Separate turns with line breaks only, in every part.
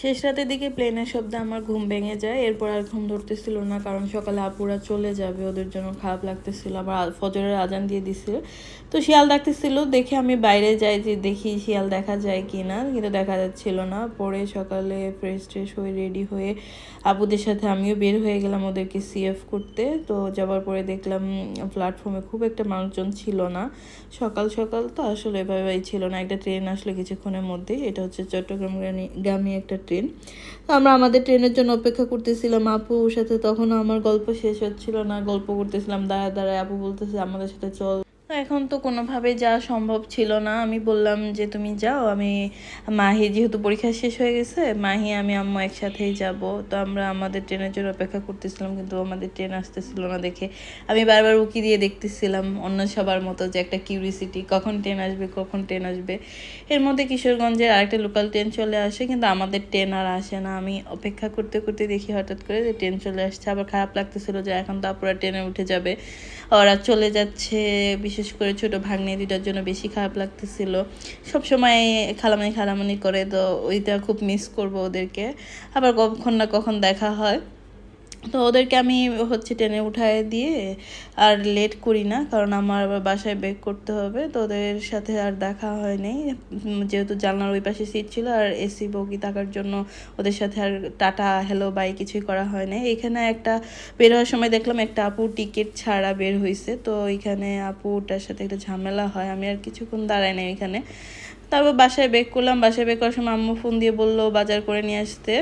শেষ রাতের দিকে প্লেনের শব্দে আমার ঘুম ভেঙে যায়। এরপর আর ঘুম ধরতেছিল না, কারণ সকালে আপুরা চলে যাবে, ওদের জন্য খারাপ লাগতেছিল। আবার ফজরের আজান দিয়ে দিছিল, তো শিয়াল ডাকতেছিল দেখে আমি বাইরে যাই যে দেখি শিয়াল দেখা যায় কি না, কিন্তু দেখা যাচ্ছিল না। পরে সকালে ফ্রেশ ট্রেশ হয়ে রেডি হয়ে আপুদের সাথে আমিও বের হয়ে গেলাম ওদেরকে সিএফ করতে। তো যাওয়ার পরে দেখলাম প্ল্যাটফর্মে খুব একটা মানুষজন ছিল না। সকাল সকাল তো আসলে এভাবেই ছিল না। একটা ট্রেন আসলে কিছুক্ষণের মধ্যেই, এটা হচ্ছে চট্টগ্রামগামী একটা ট্রেন। তো আমরা আমাদের ট্রেনের জন্য অপেক্ষা করতেছিলাম আপুর সাথে। তখনও আমার গল্প শেষ হচ্ছিল না, গল্প করতেছিলাম দাঁড়ায় দাঁড়ায়। আপু বলতেছে আমাদের সাথে চল। তো এখন তো কোনোভাবেই যাওয়া সম্ভব ছিল না। আমি বললাম যে তুমি যাও, আমি মাহি যেহেতু পরীক্ষা শেষ হয়ে গেছে, মাহি আমি আম্মু একসাথেই যাব। তো আমরা আমাদের ট্রেনের জন্য অপেক্ষা করতেছিলাম, কিন্তু আমাদের ট্রেন আসতেছিল না দেখে আমি বারবার উকি দিয়ে দেখতেছিলাম অন্য সবার মতো, যে একটা কিউরিসিটি, কখন ট্রেন আসবে কখন ট্রেন আসবে। এর মধ্যে কিশোরগঞ্জের আরেকটা লোকাল ট্রেন চলে আসে, কিন্তু আমাদের ট্রেন আর আসে না। আমি অপেক্ষা করতে করতে দেখি হঠাৎ করে যে ট্রেন চলে আসছে। আবার খারাপ লাগতেছিল যে এখন তো আপুরা ট্রেনে উঠে যাবে, ওরা চলে যাচ্ছে। বিশেষ করে ছোট ভাগ্নে দুটার জন্য বেশি খারাপ লাগতেছিল। সবসময় খালামানি করে, তো ওইটা খুব মিস করবো ওদেরকে। আবার কখন না কখন দেখা হয়। তো ওদেরকে আমি হচ্ছে ট্রেনে উঠায় দিয়ে আর লেট করি না, কারণ আমার আবার বাসায় ব্যাক করতে হবে। তো ওদের সাথে আর দেখা হয় নাই, যেহেতু জানলার ওই পাশে সিট ছিল আর এসি বগি থাকার জন্য ওদের সাথে আর টাটা হ্যালো বাই কিছুই করা হয় নাই। এখানে একটা বের হওয়ার সময় দেখলাম একটা আপু টিকিট ছাড়া বের হয়েছে, তো এখানে আপুটার সাথে একটা ঝামেলা হয়। আমি আর কিছুক্ষণ দাঁড়াই নাই এখানে। তারপর বাসায় ব্যাক করলাম। বাসায় ব্যাক করার সময় আম্মু ফোন দিয়ে বললো বাজার করে নিয়ে আসতে।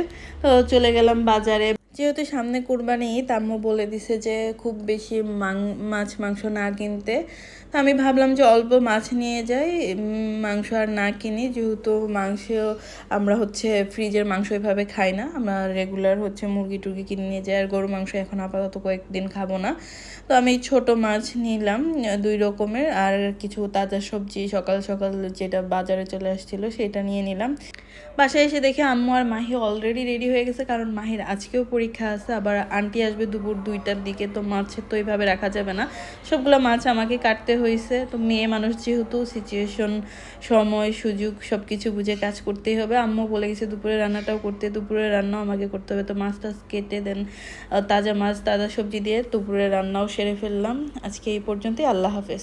তো চলে গেলাম বাজারে। যেহেতু সামনে কুরবানি, আম্মু বলে দিছে যে খুব বেশি মাছ মাংস না কিনতে। তো আমি ভাবলাম যে অল্প মাছ নিয়ে যাই, মাংস আর না কিনি। যেহেতু মাংস আমরা হচ্ছে ফ্রিজের মাংস এভাবে খাই না, আমরা রেগুলার হচ্ছে মুরগি টুরগি কিনে নিয়ে যাই। আর গরু মাংস এখন আপাতত কয়েকদিন খাবো না। তো আমি ছোট মাছ নিলাম 2 রকমের, আর কিছু তাজা সবজি সকাল সকাল যেটা বাজারে চলে আসছিলো সেটা নিয়ে নিলাম। বাসায় এসে দেখে আম্মু আর মাহি অলরেডি রেডি হয়ে গেছে, কারণ মাহির আজকেও পরীক্ষা আছে। আবার আন্টি আসবে দুপুর 2টার দিকে, তো মাছের তো এইভাবে রাখা যাবে না, সবগুলো মাছ আমাকে কাটতে হয়েছে। তো মেয়ে মানুষ যেহেতু, সিচুয়েশন সময় সুযোগ সব কিছু বুঝে কাজ করতেই হবে। আম্মু বলে গেছে দুপুরে রান্নাটাও করতে, দুপুরের রান্নাও আমাকে করতে হবে। তো মাছ টাছ কেটে দেন, তাজা মাছ তাজা সবজি দিয়ে দুপুরের রান্নাও সেরে ফেললাম। আজকে এই পর্যন্তই, আল্লাহ হাফেজ।